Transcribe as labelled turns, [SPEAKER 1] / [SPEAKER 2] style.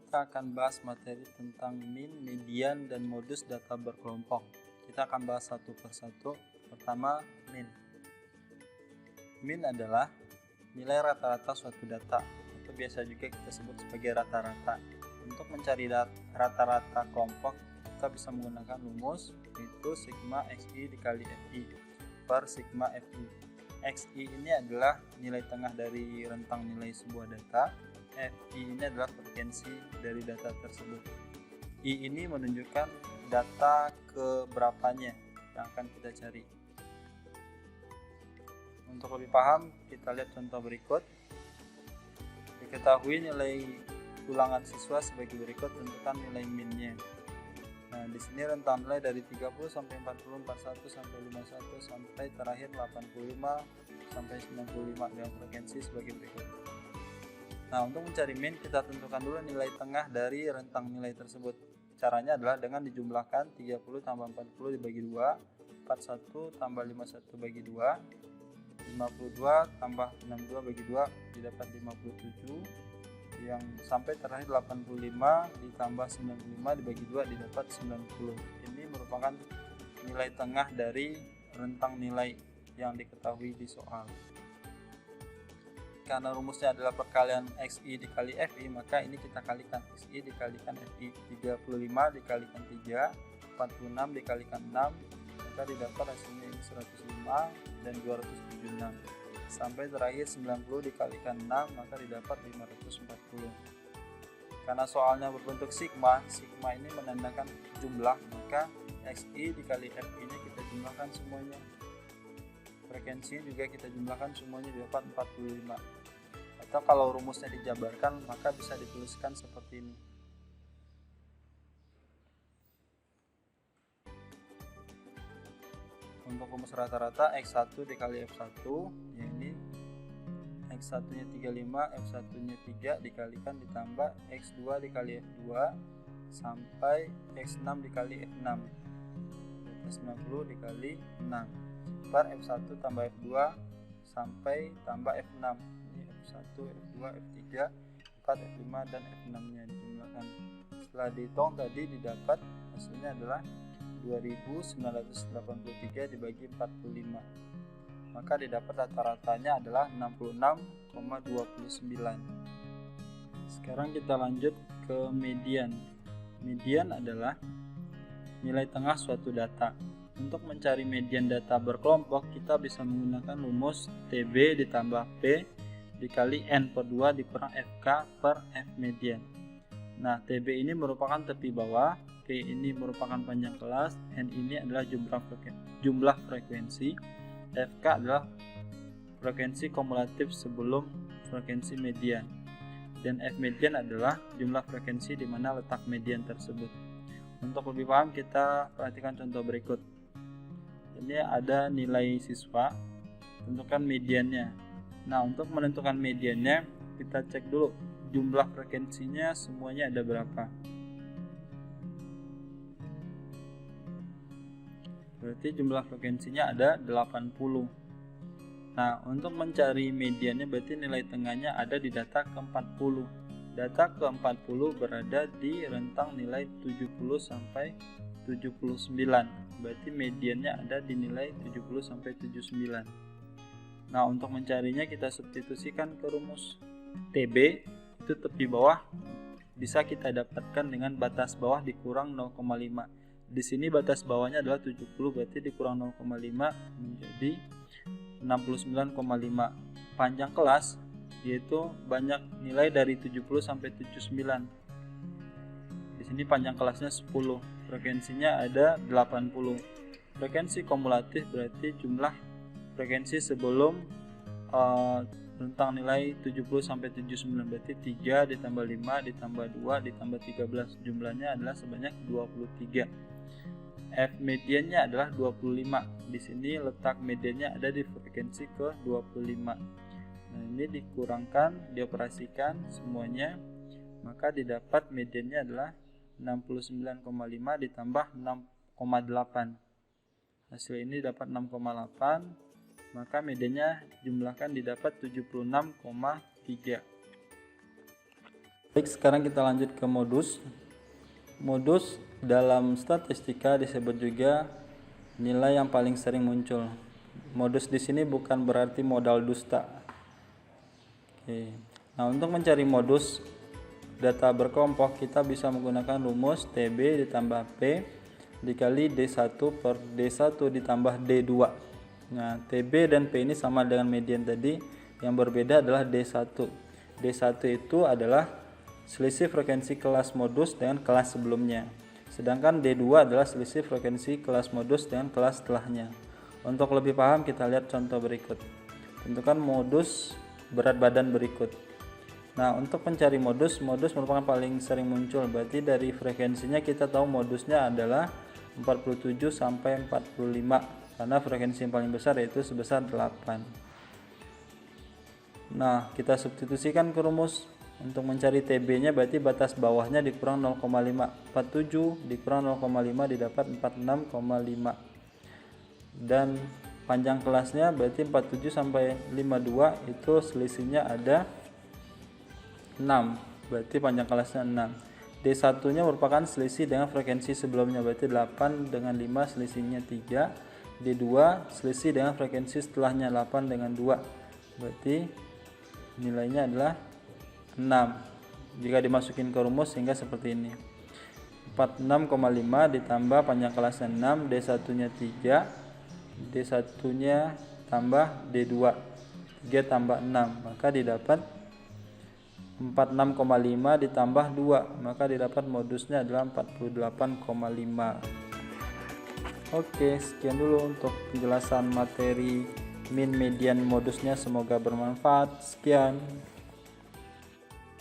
[SPEAKER 1] kita akan bahas materi tentang min, median, dan modus data berkelompok. Kita akan bahas satu persatu. Pertama, min. Min adalah nilai rata-rata suatu data, atau biasa juga kita sebut sebagai rata-rata. Untuk mencari rata-rata kelompok, kita bisa menggunakan rumus, yaitu sigma xi dikali fi per sigma fi. Xi ini adalah nilai tengah dari rentang nilai sebuah data. Fi ini adalah frekuensi dari data tersebut. I ini menunjukkan data keberapanya yang akan kita cari. Untuk lebih paham, kita lihat contoh berikut. Diketahui nilai ulangan siswa sebagai berikut, tentukan nilai minnya. Nah, di sini rentang nilai dari 30 sampai 40, 41 sampai 51 sampai terakhir 85 sampai 95 dengan frekuensi sebagai berikut. Nah, untuk mencari min, kita tentukan dulu nilai tengah dari rentang nilai tersebut. Caranya adalah dengan dijumlahkan 30 tambah 40 dibagi 2, 41 tambah 51 bagi 2, 52 tambah 62 bagi 2 didapat 57, yang sampai terakhir 85 ditambah 95 dibagi 2 didapat 90. Ini merupakan nilai tengah dari rentang nilai yang diketahui di soal. Karena rumusnya adalah perkalian xi dikali fi, maka ini kita kalikan. Xi dikalikan fi, 35 dikalikan 3, 46 dikalikan 6, maka didapat hasilnya ini 105 dan 276. Sampai terakhir 90 dikalikan 6, maka didapat 540. Karena soalnya berbentuk sigma, sigma ini menandakan jumlah, maka xi dikali fi ini kita jumlahkan semuanya. Frekuensi juga kita jumlahkan semuanya, didapat 45. Atau kalau rumusnya dijabarkan, maka bisa dituliskan seperti ini. Untuk rumus rata-rata x1 dikali f1, ya ini x1 nya 35, f1 nya 3 dikalikan ditambah x2 dikali f2 sampai x6 dikali f6, 90 dikali 6 per f1 tambah f2 sampai tambah f6. Ini f1, f2, f3, f4, f5 dan f6 nya dijumlahkan. Setelah dihitung tadi didapat hasilnya adalah 2983 dibagi 45, maka didapat rata-ratanya adalah 66,29. Sekarang kita lanjut ke median. Median adalah nilai tengah suatu data. Untuk mencari median data berkelompok, kita bisa menggunakan rumus TB ditambah P dikali N per 2 dikurang FK per F median. Nah, TB ini merupakan tepi bawah, P ini merupakan panjang kelas, N ini adalah jumlah frekuensi, FK adalah frekuensi kumulatif sebelum frekuensi median, dan F median adalah jumlah frekuensi di mana letak median tersebut. Untuk lebih paham, kita perhatikan contoh berikut. Ini ada nilai siswa, tentukan mediannya. Nah, untuk menentukan mediannya, kita cek dulu jumlah frekuensinya semuanya ada berapa. Berarti jumlah frekuensinya ada 80. Nah, untuk mencari mediannya berarti nilai tengahnya ada di data ke-40. Data ke-40 berada di rentang nilai 70 sampai 79. Berarti mediannya ada di nilai 70 sampai 79. Nah, untuk mencarinya kita substitusikan ke rumus TB, itu tepi bawah bisa kita dapatkan dengan batas bawah dikurang 0,5. Di sini batas bawahnya adalah 70, berarti dikurang 0,5 menjadi 69,5. Panjang kelas yaitu banyak nilai dari 70 sampai 79. Di sini panjang kelasnya 10, frekuensinya ada 80. Frekuensi kumulatif berarti jumlah frekuensi sebelum rentang nilai 70 sampai 79, berarti 3 ditambah 5 ditambah 2 ditambah 13, jumlahnya adalah sebanyak 23. F mediannya adalah 25. Di sini letak mediannya ada di frekuensi ke 25. Nah, ini dikurangkan, dioperasikan semuanya, maka didapat mediannya adalah 69,5 ditambah 6,8. Hasil ini dapat 6,8, maka mediannya jumlahkan didapat 76,3. Baik, sekarang kita lanjut ke modus. Modus dalam statistika disebut juga nilai yang paling sering muncul. Modus di sini bukan berarti modal dusta. Oke. Nah, untuk mencari modus data berkelompok, kita bisa menggunakan rumus TB ditambah P dikali D1 per D1 ditambah D2. Nah, TB dan P ini sama dengan median tadi, yang berbeda adalah D1. D1 itu adalah selisih frekuensi kelas modus dengan kelas sebelumnya. Sedangkan D2 adalah selisih frekuensi kelas modus dengan kelas setelahnya. Untuk lebih paham, kita lihat contoh berikut. Tentukan modus berat badan berikut. Nah, untuk mencari modus merupakan paling sering muncul. Berarti dari frekuensinya kita tahu modusnya adalah 47 sampai 45, karena frekuensi yang paling besar yaitu sebesar 8. Nah, kita substitusikan ke rumus. Untuk mencari TB-nya berarti batas bawahnya dikurang 0,5. 47 dikurang 0,5 didapat 46,5. Dan panjang kelasnya berarti 47 sampai 52 itu selisihnya ada 6. Berarti panjang kelasnya 6. D1-nya merupakan selisih dengan frekuensi sebelumnya, berarti 8 dengan 5 selisihnya 3. D2 selisih dengan frekuensi setelahnya 8 dengan 2. Berarti nilainya adalah 6 jika dimasukin ke rumus, sehingga seperti ini. 46,5 ditambah panjang kelasnya 6, D1 nya 3, D1 nya tambah D2, 3 tambah 6, maka didapat 46,5 ditambah 2, maka didapat modusnya adalah 48,5. Oke, sekian dulu untuk penjelasan materi min median modusnya, semoga bermanfaat. Sekian.